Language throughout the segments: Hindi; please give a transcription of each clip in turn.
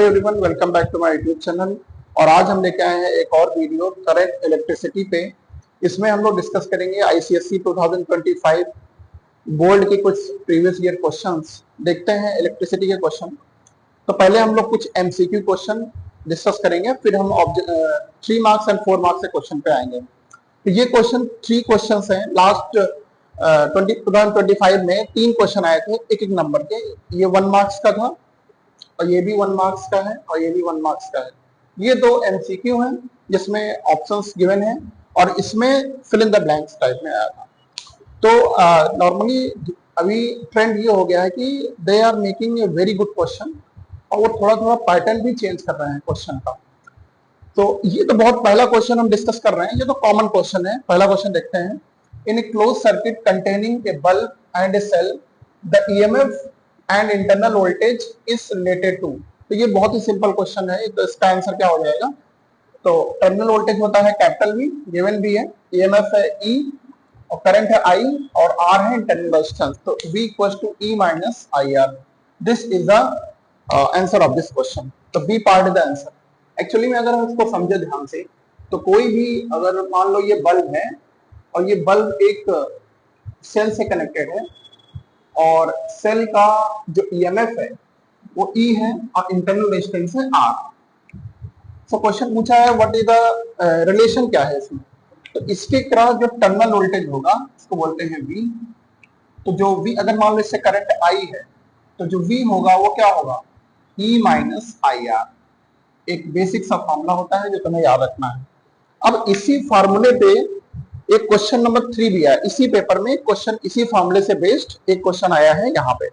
Everyone, welcome back to my YouTube channel. और आज हम लेके आए हैं एक और वीडियो करंट इलेक्ट्रिसिटी पे। इसमें हम लोग डिस्कस करेंगे आईसीएसई 2025 बोर्ड के कुछ प्रीवियस ईयर क्वेश्चंस। देखते हैं इलेक्ट्रिसिटी के क्वेश्चन। तो पहले हम लोग कुछ एमसीक्यू क्वेश्चन डिस्कस करेंगे, फिर हम 3 मार्क्स एंड 4 मार्क्स के क्वेश्चन पे आएंगे। तो ये क्वेश्चन 3 क्वेश्चन हैं। लास्ट 2025 में 3 क्वेश्चन आए थे एक एक नंबर के। ये 1 मार्क्स का था और ये भी 1 मार्क्स का है और ये भी 1 मार्क्स का है। ये 2 एमसीक्यू हैं जिसमें ऑप्शंस गिवन हैं और इसमें fill in the blanks type में आया था। तो नॉर्मली अभी ट्रेंड ये हो गया है कि they are making a very good question और वो थोड़ा थोड़ा पैटर्न भी चेंज कर रहे हैं क्वेश्चन का। तो ये तो बहुत पहला क्वेश्चन हम डिस्कस कर रहे हैं, ये तो कॉमन क्वेश्चन है। पहला क्वेश्चन देखते हैं। In a close circuit containing a bulb and a cell the EMF and internal voltage is related to. तो ये बहुत ही सिंपल क्वेश्चन है। तो इसका आंसर क्या हो जाएगा? तो टर्मिनल वोल्टेज होता है कैपिटल वी, गिवन भी है, ईएमएफ है ई और करंट है आई और आर है इंटरनल रेजिस्टेंस। तो V equals to E minus I R. This is the answer of this question. तो B part is the answer. Actually में अगर हम इसको समझे ध्यान से तो कोई भी, अगर मान लो ये बल्ब है और ये बल्ब एक सेल से कनेक्टेड है और सेल का जो ईएमएफ है वो E है और इंटरनल रेजिस्टेंस है R। सो क्वेश्चन पूछा है व्हाट इज द रिलेशन, क्या है इसमें। तो इसके क्रॉस जो टर्मिनल वोल्टेज होगा इसको बोलते हैं V। तो जो V, अगर मान लो इससे करंट I है तो जो V होगा वो क्या होगा? E minus I are. एक बेसिक सा फॉर्मूला होता है जो तुम्हें याद रखना है। अब इसी फॉर्मूले पे एक क्वेश्चन नंबर 3 भी आया इसी पेपर में। क्वेश्चन इसी फॉर्मूले से बेस्ड एक क्वेश्चन आया है यहाँ पे।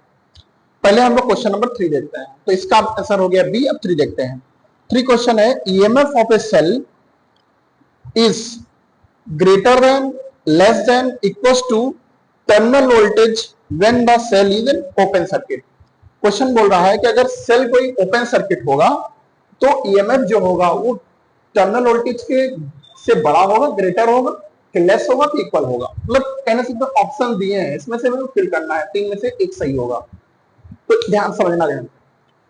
पहले हम लोग क्वेश्चन नंबर 3 देखते हैं। तो इसका आंसर हो गया बी। अब 3 देखते हैं। 3 क्वेश्चन है, EMF of a cell is greater than, less than, equals to terminal voltage when the cell is in open circuit. Question बोल रहा है कि अगर सेल कोई ओपन सर्किट होगा तो ईएमएफ जो होगा वो टर्मिनल वोल्टेज के से बड़ा होगा, ग्रेटर होगा, कि लेस होगा, कि इक्वल होगा। मतलब कहने से तो ऑप्शन दिए हैं, इसमें से फिल करना है, 3 में से एक सही होगा। तो ध्यान समझना ध्यान।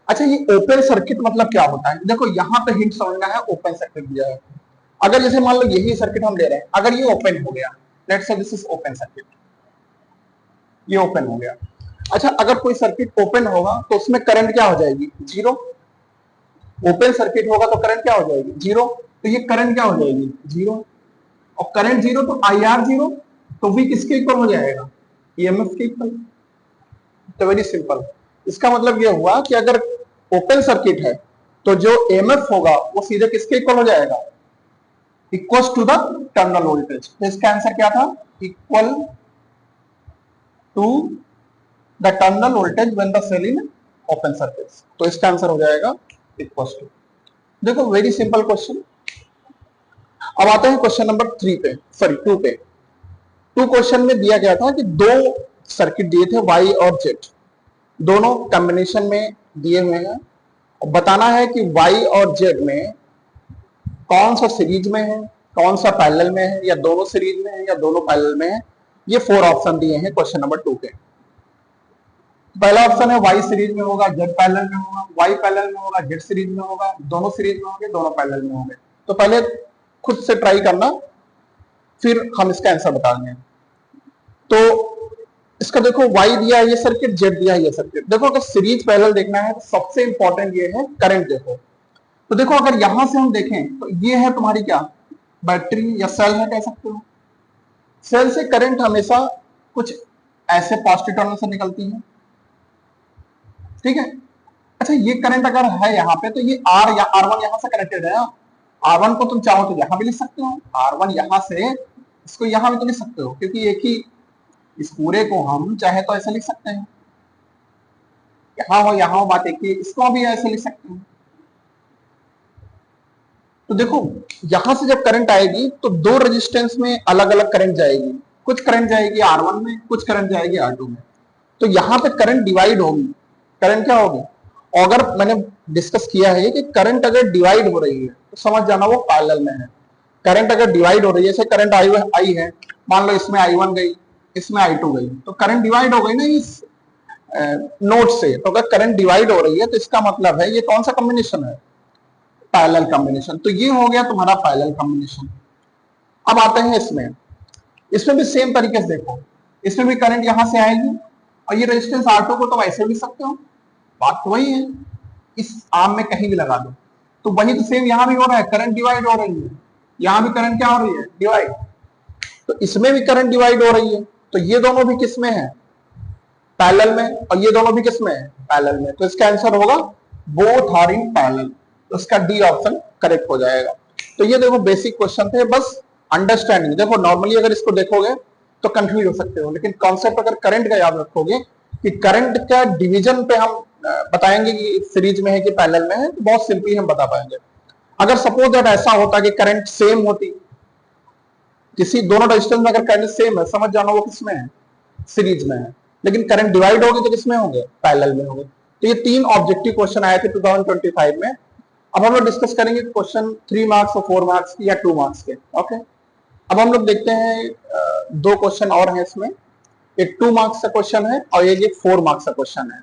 अच्छा, ये ओपन सर्किट मतलब क्या होता है? देखो यहाँ पे हिंट समझना है। ओपन सर्किट दिया है। अगर जैसे मान लो यही सर्किट हम ले रहे हैं, अगर ये ओपन हो गया, let's say this is open circuit, ये ओपन हो गया। अच्छा, अगर कोई सर्किट ओपन होगा तो उसमें करंट क्या हो जाएगी? जीरो। ओपन सर्किट होगा तो करंट क्या हो जाएगी? जीरो। तो ये करंट क्या हो जाएगी? जीरो। और करंट जीरो तो आई आर जीरो। तो V किसके इक्वल हो जाएगा? ईएमएफ के इक्वल। तो वेरी सिंपल। इसका मतलब ये हुआ कि अगर ओपन सर्किट है तो जो ईएमएफ होगा वो सीधे किसके इक्वल हो जाएगा? Equals to the terminal voltage. तो इसका आंसर क्या था? Equal to the terminal voltage when the cell in open circuit. तो इसका आंसर हो जाएगा इक्वल्स टू। देखो वेरी सिंपल क्वेश्चन। अब आते हैं क्वेश्चन नंबर 2 पे। 2 क्वेश्चन में दिया गया था कि 2 सर्किट दिए थे Y और Z, दोनों कॉम्बिनेशन में दिए हुए हैं। और बताना है कि Y और Z में कौन सा सीरीज में है, कौन सा पैरेलल में है, या दोनों सीरीज में है या दोनों पैरेलल में है। ये 4 ऑप्शन दिए हैं क्वेश्चन नंबर 2 के। पहला ऑप्शन है Y सीरीज में होगा, Z पैरेलल में होगा, Y पैरेलल में होगा, Z सीरीज में होगा, दोनों सीरीज में होंगे, दोनों पैरेलल में होंगे। तो पहले खुद से ट्राई करना, फिर हम इसका आंसर बताएंगे। तो इसका देखो Y दिया है ये सर्किट, Z दिया है ये सर्किट। देखो अगर सीरीज पैरेलल देखना है तो सबसे इंपॉर्टेंट ये है करंट। देखो तो देखो अगर यहां से हम देखें तो ये है तुम्हारी क्या? बैटरी या सेल है, कह सकते हो। सेल से करंट हमेशा कुछ ऐसे पॉजिटिव टर्मिनल से निकलती है, ठीक है। अच्छा, ये करंट अगर है यहाँ पे तो ये R या R1 यहाँ से कनेक्टेड है। R1 को तुम चाहो तो यहाँ भी लिख सकते हो, R1 यहाँ से इसको यहाँ भी तो लिख सकते हो, क्योंकि एक ही, इस पूरे को हम चाहे तो ऐसे लिख सकते हैं, यहाँ हो बात एक ही, इसको भी ऐसे लिख सकते हैं। तो देखो यहां से जब करंट आएगी तो 2 रेजिस्टेंस में अलग अलग करंट जाएगी। कुछ करंट जाएगी R1 में, कुछ करंट जाएगी R2 में। तो यहाँ पे करंट डिवाइड होगी। करंट क्या होगी? अगर मैंने डिस्कस किया है कि करंट अगर डिवाइड हो रही है तो समझ जाना वो पैरेलल में है। करंट अगर डिवाइड हो रही है, जैसे करंट आई है, मान लो इसमें I1 गई, इसमें I2 गई, तो करंट डिवाइड हो गई ना। इस नोड से, तो अगर करंट डिवाइड हो रही है तो इसका मतलब है ये कौन सा कॉम्बिनेशन है, पैरेलल कॉम्बिनेशन। तो ये हो गया तुम्हारा पैरेलल कॉम्बिनेशन। अब आते हैं इसमें, इसमें भी सेम तरीके से देखो, इसमें भी करंट यहां से आएगी और ये रेजिस्टेंस R2 को तो ऐसे भी सकते हो, बात तो वही है, इस आर्म में कहीं भी लगा दो। तो वही तो सेम यहां भी हो रहा है, करंट डिवाइड हो रही है, यहां भी करंट क्या हो रही है, डिवाइड। तो इसमें भी करंट डिवाइड हो रही है, तो ये दोनों भी किस में है, पैरेलल में, और ये दोनों भी किस में है, पैरेलल में। तो इसका आंसर होगा बोथ आर इन पैरेलल, तो इसका डी ऑप्शन करेक्ट हो जाएगा। तो ये देखो बेसिक क्वेश्चन थे, बस अंडरस्टैंडिंग। देखो नॉर्मली अगर इसको देखोगे तो कंफ्यूज हो सकते हो, लेकिन कॉन्सेप्ट अगर करंट का याद रखोगे कि करंट का डिवीजन पे हम बताएंगे कि सीरीज में है कि पैरेलल में है, तो बहुत सिंपली हम बता पाएंगे। अगर सपोज दैट ऐसा होता कि करंट सेम होती, किसी दोनों रेजिस्टेंस में अगर करंट सेम है, समझ जाना वो किसमें है, सीरीज में है, लेकिन करंट डिवाइड होगी तो किसमें होंगे, पैरेलल में होंगे। तो ये 3 ऑब्जेक्टिव क्वेश्चन आए थे 2025 में। अब हम लोग डिस्कस करेंगे क्वेश्चन 3 मार्क्स और 4 मार्क्स या 2 मार्क्स के। ओके, अब हम लोग देखते हैं 2 क्वेश्चन और हैं इसमें, एक 2 मार्क्स का क्वेश्चन है और ये 4 मार्क्स का क्वेश्चन है।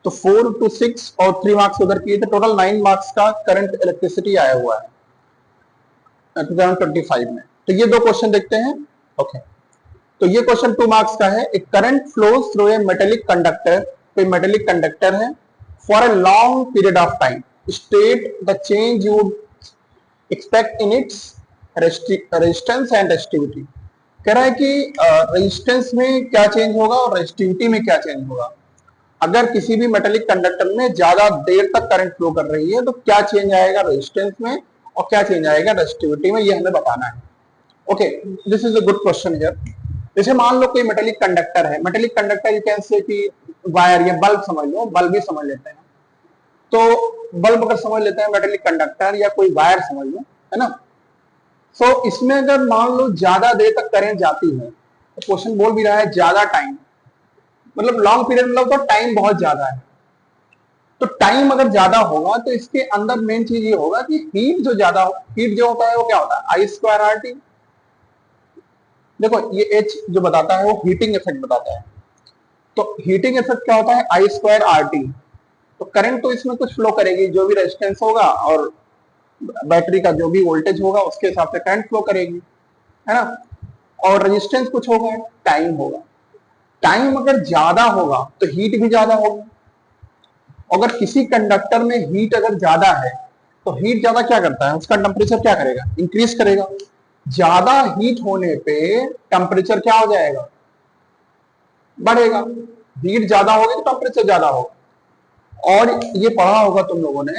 तो 4 to 6 और 3 मार्क्स उधर किए थे, टोटल 9 मार्क्स का करंट इलेक्ट्रिसिटी आया हुआ है 2025 में। तो ये 2 क्वेश्चन देखते हैं। ओके, तो ये क्वेश्चन 2 मार्क्स का है। एक current flows through a metallic conductor, कोई मेटेलिक कंडक्टर है, for a long period of time, state the change you would expect in its resistance and resistivity. कह रहा है कि रेजिस्टेंस में क्या चेंज होगा और रेजिस्टिविटी में क्या चेंज होगा। अगर किसी भी मेटेलिक कंडक्टर में ज्यादा देर तक करंट फ्लो कर रही है तो क्या चेंज आएगा रेजिस्टेंस में और क्या चेंज आएगा रेजिस्टिविटी में, ये हमें बताना है। Okay, this is a good question here. जैसे मान लो कोई मेटेलिक कंडक्टर है, metallic conductor you can say कि वायर या बल्ब समझ लो, बल्ब भी समझ लेते हैं। तो बल्ब अगर समझ लेते हैं मेटेलिक कंडक्टर, या कोई वायर समझ लो, है ना। सो इसमें अगर मान लो ज्यादा देर तक करंट जाती है, तो क्वेश्चन बोल भी रहा है ज्यादा टाइम, मतलब लॉन्ग पीरियड, मतलब तो टाइम बहुत ज्यादा है। तो टाइम अगर ज्यादा होगा तो इसके अंदर मेन चीज ये होगा कि हीट जो ज्यादा, हीट जो होता है वो क्या होता है, आई स्क्वायर आर टी। देखो ये एच जो बताता है वो हीटिंग इफेक्ट बताता है। तो हीटिंग इफेक्ट क्या होता है, आई स्क्वायर आर टी। तो करंट तो इसमें कुछ फ्लो करेगी, जो भी रेजिस्टेंस होगा और बैटरी का जो भी वोल्टेज होगा उसके हिसाब से करंट फ्लो करेगी, है ना। और रेजिस्टेंस कुछ होगा, टाइम होगा। टाइम अगर ज्यादा होगा तो हीट भी ज्यादा होगी। अगर किसी कंडक्टर में हीट अगर ज्यादा है तो हीट ज्यादा क्या करता है, उसका टेम्परेचर क्या करेगा, इंक्रीज करेगा। ज्यादा हीट होने पे टेम्परेचर क्या हो जाएगा, बढ़ेगा। हीट ज्यादा होगी तो टेम्परेचर ज्यादा होगा। और ये पढ़ा होगा तुम लोगों ने,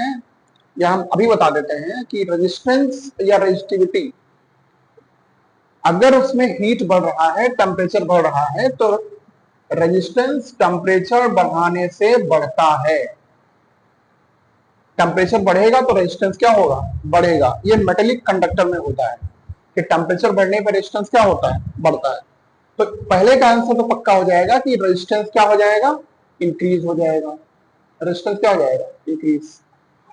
या हम अभी बता देते हैं कि रेजिस्टेंस या रेजिस्टिविटी, अगर उसमें हीट बढ़ रहा है, टेम्परेचर बढ़ रहा है, तो रेजिस्टेंस टेम्परेचर बढ़ाने से बढ़ता है। टेम्परेचर बढ़ेगा तो रेजिस्टेंस क्या होगा, बढ़ेगा। ये मेटेलिक कंडक्टर में होता है कि टेम्परेचर बढ़ने पर रेजिस्टेंस क्या होता है, बढ़ता है। तो पहले का आंसर तो पक्का हो जाएगा कि रेजिस्टेंस क्या हो जाएगा, इंक्रीज हो जाएगा। रेजिस्टेंस क्या हो जाएगा, इंक्रीज।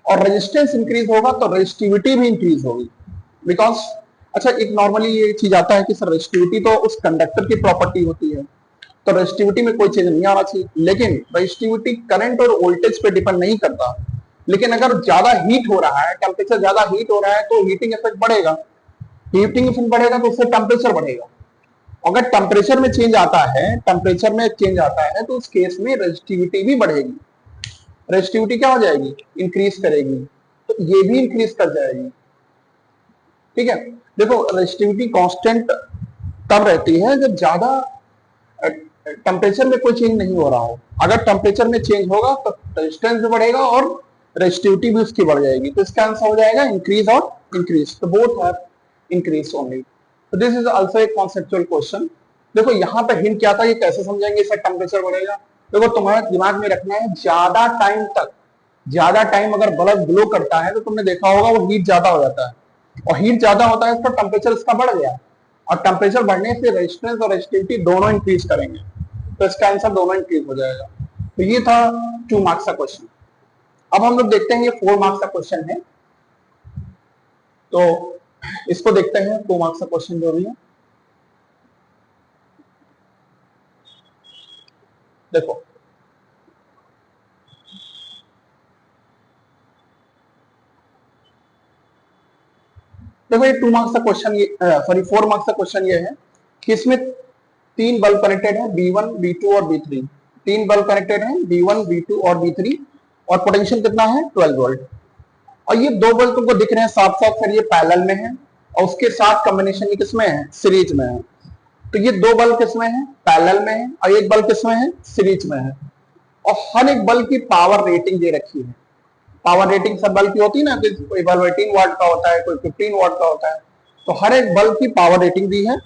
और रेजिस्टेंस इंक्रीज होगा तो रेजिस्टिविटी भी इंक्रीज होगी, बिकॉज अच्छा एक नॉर्मली ये चीज आता है कि सर रेजिस्टिविटी तो उस कंडक्टर की प्रॉपर्टी होती है, तो रेजिस्टिविटी में कोई चेंज नहीं आना चाहिए। लेकिन रेजिस्टिविटी करंट और वोल्टेज पे डिपेंड नहीं करता। लेकिन अगर ज्यादा हीट हो रहा है, टेम्परेचर ज्यादा हीट हो रहा है, तो हीटिंग इफेक्ट बढ़ेगा। हीटिंग इफेक्ट बढ़ेगा तो उससे टेम्परेचर बढ़ेगा। अगर टेम्परेचर में चेंज आता है, टेम्परेचर में चेंज आता है, तो उस केस में रेजिस्टिविटी भी बढ़ेगी। रेजिस्टिविटी क्या हो जाएगी, इंक्रीज करेगी, तो ये भी इंक्रीज कर जाएगी। ठीक है, देखो रेजिस्टिविटी कांस्टेंट तब रहती है जब ज्यादा टेम्परेचर में कोई चेंज नहीं हो रहा हो। अगर टेम्परेचर में चेंज होगा तो रेजिस्टेंस भी बढ़ेगा और रेजिस्टिविटी भी उसकी बढ़ जाएगी। तो इसका आंसर हो जाएगा इंक्रीज और इंक्रीज, तो बोथ हैव इंक्रीज ओनली। तो दिस इज आल्सो एक कॉन्सेप्चुअल क्वेश्चन। देखो यहाँ पे हिंट क्या था, ये कैसे समझेंगे इसका टेम्परेचर बढ़ेगा। देखो तुम्हारे दिमाग में रखना है, ज्यादा टाइम तक, ज्यादा टाइम अगर बल्ब ग्लो करता है तो तुमने देखा होगा वो हीट ज्यादा हो जाता है, और हीट ज्यादा होता है तो टेम्परेचर इसका बढ़ गया, और टेम्परेचर बढ़ने से रेजिस्टेंस और रेजिस्टिविटी दोनों इंक्रीज करेंगे। तो इसका आंसर दोनों इंक्रीज हो जाएगा। तो ये था 2 मार्क्स का क्वेश्चन। अब हम लोग देखते हैं ये 4 मार्क्स का क्वेश्चन है, तो इसको देखते हैं 2 मार्क्स का क्वेश्चन जो भी है। देखो देखो ये 2 मार्क्स का क्वेश्चन, ये सॉरी 4 मार्क्स का क्वेश्चन ये है कि इसमें 3 बल्ब कनेक्टेड है, B1 B2 और B3। 3 बल्ब कनेक्टेड है, B1 B2 और B3, और पोटेंशियल कितना है 12 वोल्ट। और ये 2 बल्ब तुमको दिख रहे हैं साथ साथ, फिर ये पैरेलल में है और उसके साथ कॉम्बिनेशन ये किसमें है, सीरीज में है। तो ये 2 बल्ब किसमें है, पैरेलल में है, और एक बल्ब किसमें है, सीरीज में है। और हर एक बल्ब की पावर रेटिंग दे रखी है। पावर रेटिंग सब बल्ब की होती है ना, कि कोई बल्ब 18 वाट का होता है, कोई 15 वाट का होता है। तो हर एक बल्ब की पावर रेटिंग दी है,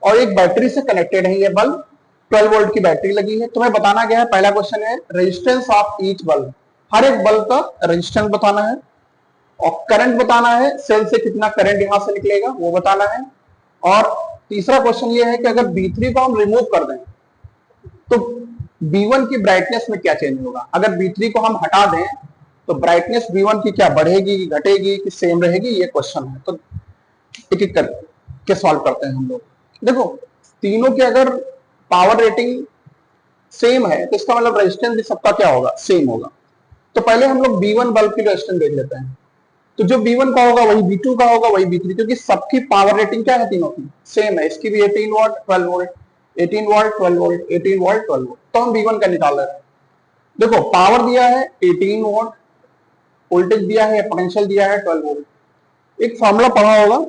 और एक बैटरी से कनेक्टेड है ये बल्ब, 12 वोल्ट की बैटरी लगी है। तुम्हें बताना क्या है, पहला क्वेश्चन है रेजिस्टेंस ऑफ ईच बल्ब, हर एक बल्ब का रेजिस्टेंस बताना है, और करंट बताना है, सेल से कितना करंट यहां से निकलेगा वो बताना है। और तीसरा क्वेश्चन ये है कि अगर B3 को हम रिमूव कर दें तो B1 की ब्राइटनेस में क्या चेंज होगा। अगर B3 को हम हटा दें तो ब्राइटनेस B1 की क्या बढ़ेगी कि घटेगी कि सेम रहेगी, ये क्वेश्चन है। तो एक एक करके सॉल्व करते हैं हम लोग। देखो तीनों के अगर पावर रेटिंग सेम है तो इसका मतलब रेजिस्टेंस भी सबका क्या होगा, सेम होगा। तो पहले हम लोग B1 बल्ब की रेजिस्टेंस देख लेते हैं। तो जो B1 का होगा वही B2 का होगा, वही B3, क्योंकि सबकी पावर रेटिंग क्या है, तीनों की सेम है। इसकी भी 18 what 12 volt, 18 what 12 volt, 18 what 12 volt. तो हम B1 का निकाल रहे हैं। देखो पावर दिया है 18 वॉट, वोल्टेज दिया है, पोटेंशियल दिया है 12 वोल्ट। एक फॉर्मूला पढ़ा होगा,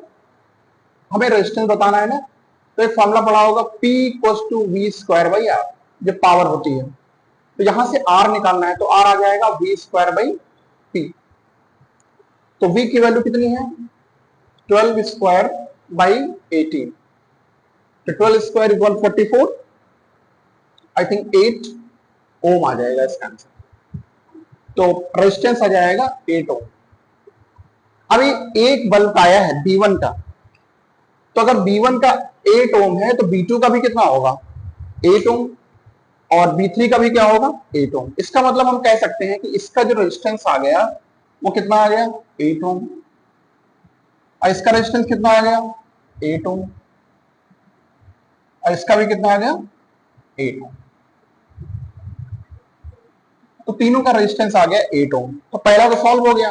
हमें रेजिस्टेंस बताना है ना, तो एक फॉर्मूला पढ़ा होगा P = V²/R, जो पावर होती है। तो यहां से R निकालना है, तो R आ जाएगा V²/P। तो V की वैल्यू कितनी है, 12² / 18। तो 12² = 144, आई थिंक 8 ओम आ जाएगा इसका आंसर। तो रेजिस्टेंस आ जाएगा 8 ओम। अभी एक बल्ब आया है B1 का, तो अगर B1 का 8 ओम है तो B2 का भी कितना होगा, 8 ओम, और B3 का भी क्या होगा, 8 ओम। इसका मतलब हम कह सकते हैं कि इसका जो रेजिस्टेंस आ गया वो कितना आ गया, 8 ओम, और इसका रेजिस्टेंस कितना आ गया, 8 ओम, और इसका भी कितना आ गया, 8 ओम। तो तीनों का रेजिस्टेंस आ गया 8 ओम। तो पहला तो सॉल्व हो गया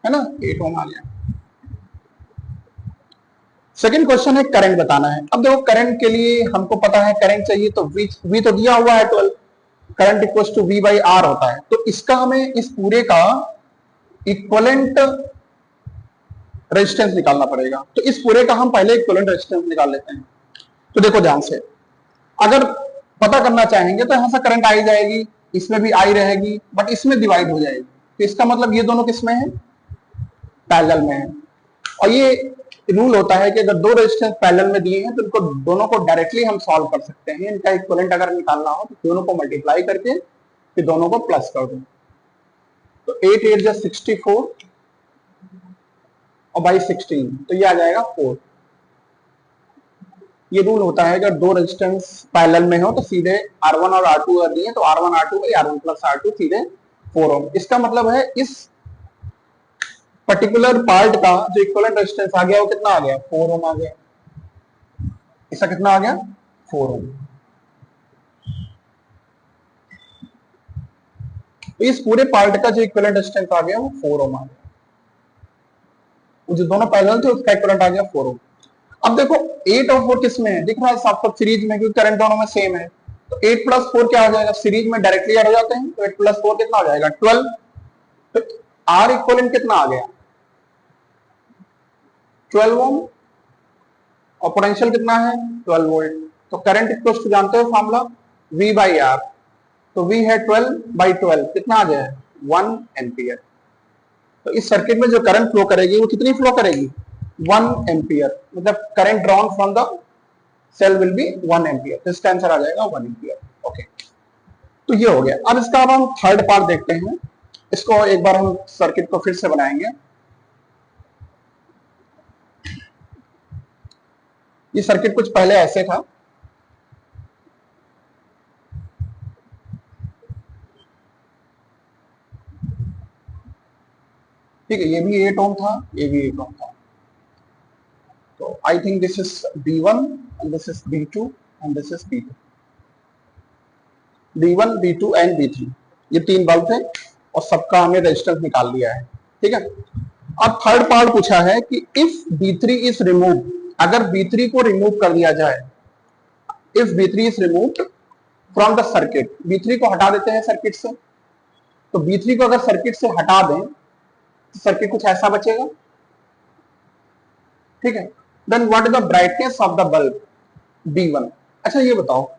है ना, 8 ओम आ गया। सेकंड क्वेश्चन है करंट बताना है। अब देखो करंट के लिए हमको पता है करंट चाहिए, तो V तो दिया हुआ है 12, करंट इक्वल्स टू V/R होता है। तो इसका हमें इस पूरे का इक्विवेलेंट रेजिस्टेंस निकालना पड़ेगा। तो इस पूरे का हम पहले इक्विवेलेंट रेजिस्टेंस निकाल लेते हैं। तो देखो ध्यान से, अगर पता करना चाहेंगे तो यहां से करंट आई जाएगी, इसमें भी आई रहेगी, बट इसमें डिवाइड हो जाएगी। तो इसका मतलब ये दोनों किसमें है, पैरेलल में है। और ये रूल होता है कि अगर दो रेजिस्टेंस पैरेलल में दिए हैं तो इनको दोनों को डायरेक्टली हम सॉल्व कर सकते हैं। इनका इक्विवेलेंट अगर निकालना हो तो दोनों को मल्टीप्लाई करके फिर दोनों को प्लस कर दो। तो 8 8 जा 64 और बाई 16, तो ये आ जाएगा 4। ये रूल होता है अगर दो रेजिस्टेंस पैरेलल में हो तो सीधे R1 और R2 कर दिए तो R1 R2 by R1 + R2 सीधे 4 ओम। इसका मतलब है इस पर्टिकुलर पार्ट का जो इक्विवेलेंट रेजिस्टेंस आ गया वो कितना आ गया, 4 ओम आ गया। इसका कितना आ गया, 4 ओम। तो इस पूरे पार्ट का जो इक्विवेलेंट रेजिस्टेंस आ गया वो 4 ओम आ गया। वो जो दोनों पैरेलल थे उसका इक्विवेलेंट आ गया 4 ओम। अब देखो 8 और 4 किस में है, दिख रहा है साफ साफ सीरीज में, क्योंकि करंट दोनों में सेम है। तो 8 + 4 क्या हो जाएगा, सीरीज में डायरेक्टली ऐड हो जाते हैं। तो 8 + 4 कितना हो जाएगा, 12। तो R इक्विवेलेंट कितना आ गया, 12 ओम, और पोटेंशियल कितना है 12 वोल्ट। तो करंट इक्वल्स टू जानते हो फॉर्मूला V/R। तो V है 12/12, कितना आ जाए 1 एम्पियर। तो इस सर्किट में जो करंट फ्लो करेगी वो कितनी फ्लो करेगी, 1 एम्पियर। मतलब current drawn from the cell will be 1 ampere. तो इसका आंसर आ जाएगा 1 एम्पियर। ओके, तो ये हो गया। अब इसका अब हम थर्ड पार्ट देखते हैं। इसको एक बार हम सर्किट को फिर से बनाएंगे। ये सर्किट कुछ पहले ऐसे था, ठीक है, ये भी 8 ओम था, ये भी 8 ओम था। तो I think this is B1 and this is B2 and this is B2। B1 B2 and B3 ये तीन बल्ब थे और सबका हमें रेजिस्टेंस निकाल लिया है। ठीक है, अब थर्ड पार्ट पूछा है कि इफ B3 इज रिमूव, अगर B3 को रिमूव कर दिया जाए, if B3 is removed from the circuit, B3 को हटा देते हैं सर्किट से, तो B3 को अगर सर्किट से हटा दें तो सर्किट कुछ ऐसा बचेगा, ठीक है। Then what is the brightness of the bulb B1। अच्छा ये बताओ,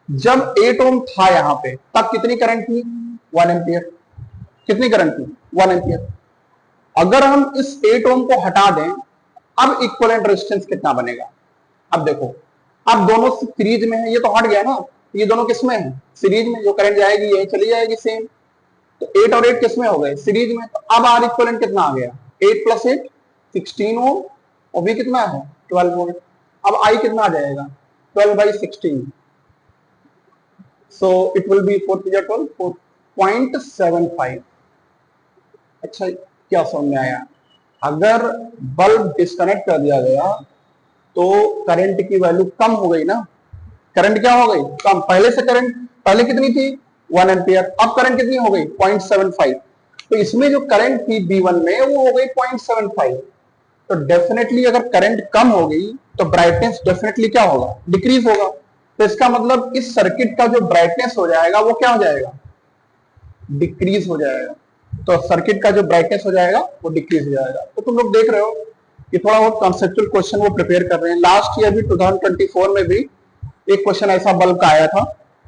जब 8 ओम था यहां पे तब कितनी करंट थी? 1 एम्पियर। कितनी करंट थी? 1 एम्पियर। अगर हम इस 8 ओम को हटा दें, अब इक्विवेलेंट रेजिस्टेंस कितना बनेगा? अब देखो, अब दोनों सीरीज में है, ये तो हट गया ना, ये दोनों किस में है? सीरीज में। जो करंट जाएगी यही चली जाएगी सेम। तो 8 और 8 किस में हो गए? सीरीज में। तो अब आर इक्विवेलेंट कितना आ गया? 8 + 8 16 ओम, और भी कितना है? 12 वोल्ट। अब आई कितना आ जाएगा? 12/16, so it will be 4 3 12 4.75। अच्छा क्या समझ में आया? अगर बल्ब डिस्कनेक्ट कर दिया गया तो करंट की वैल्यू कम हो गई ना। करंट क्या हो गई? कम। पहले से करंट पहले कितनी थी? 1 एम्पियर। अब करंट कितनी हो गई? 0.75। तो इसमें जो करंट थी B1 में वो हो गई 0.75। तो डेफिनेटली अगर करंट कम हो गई तो ब्राइटनेस डेफिनेटली क्या होगा? डिक्रीज होगा। तो इसका मतलब इस सर्किट का जो ब्राइटनेस हो जाएगा वो क्या हो जाएगा? डिक्रीज हो जाएगा। तो सर्किट का जो ब्राइटनेस हो जाएगा वो डिक्रीज हो जाएगा। तो तुम लोग देख रहे हो कि थोड़ा बहुत कॉन्सेप्चुअल क्वेश्चन वो प्रिपेयर कर रहे हैं। लास्ट ईयर भी 2024 में भी एक क्वेश्चन ऐसा बल्ब का आया था।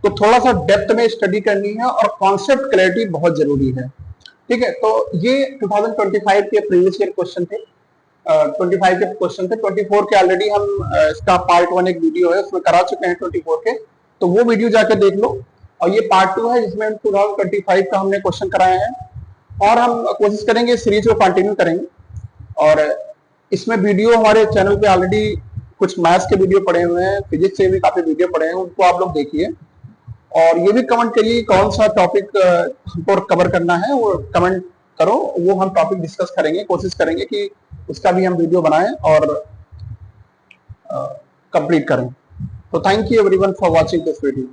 तो थोड़ा सा डेप्थ में स्टडी करनी है और कॉन्सेप्ट क्लैरिटी बहुत जरूरी है, ठीक है। तो ये 2025 के प्रीवियस ईयर क्वेश्चन थे, 25 के क्वेश्चन थे। 24 के ऑलरेडी हम इसका पार्ट 1 एक वीडियो है उसमें करा चुके हैं 24 के, तो वो वीडियो जाके देख लो। और ये पार्ट 2 है जिसमें 2025 का हमने क्वेश्चन कराए हैं, और हम कोशिश करेंगे सीरीज को कंटिन्यू करेंगे। और इसमें वीडियो हमारे चैनल पे ऑलरेडी कुछ मैथ्स के वीडियो पड़े हुए हैं, फिजिक्स के भी काफी वीडियो पड़े हैं, उनको आप लोग देखिए। और ये भी कमेंट करिए कौन सा टॉपिक हमको कवर करना है, वो कमेंट करो, वो हम टॉपिक डिस्कस करेंगे। कोशिश करेंगे कि उसका भी हम वीडियो बनाएं और कंप्लीट करें। तो thank you everyone for watching this video.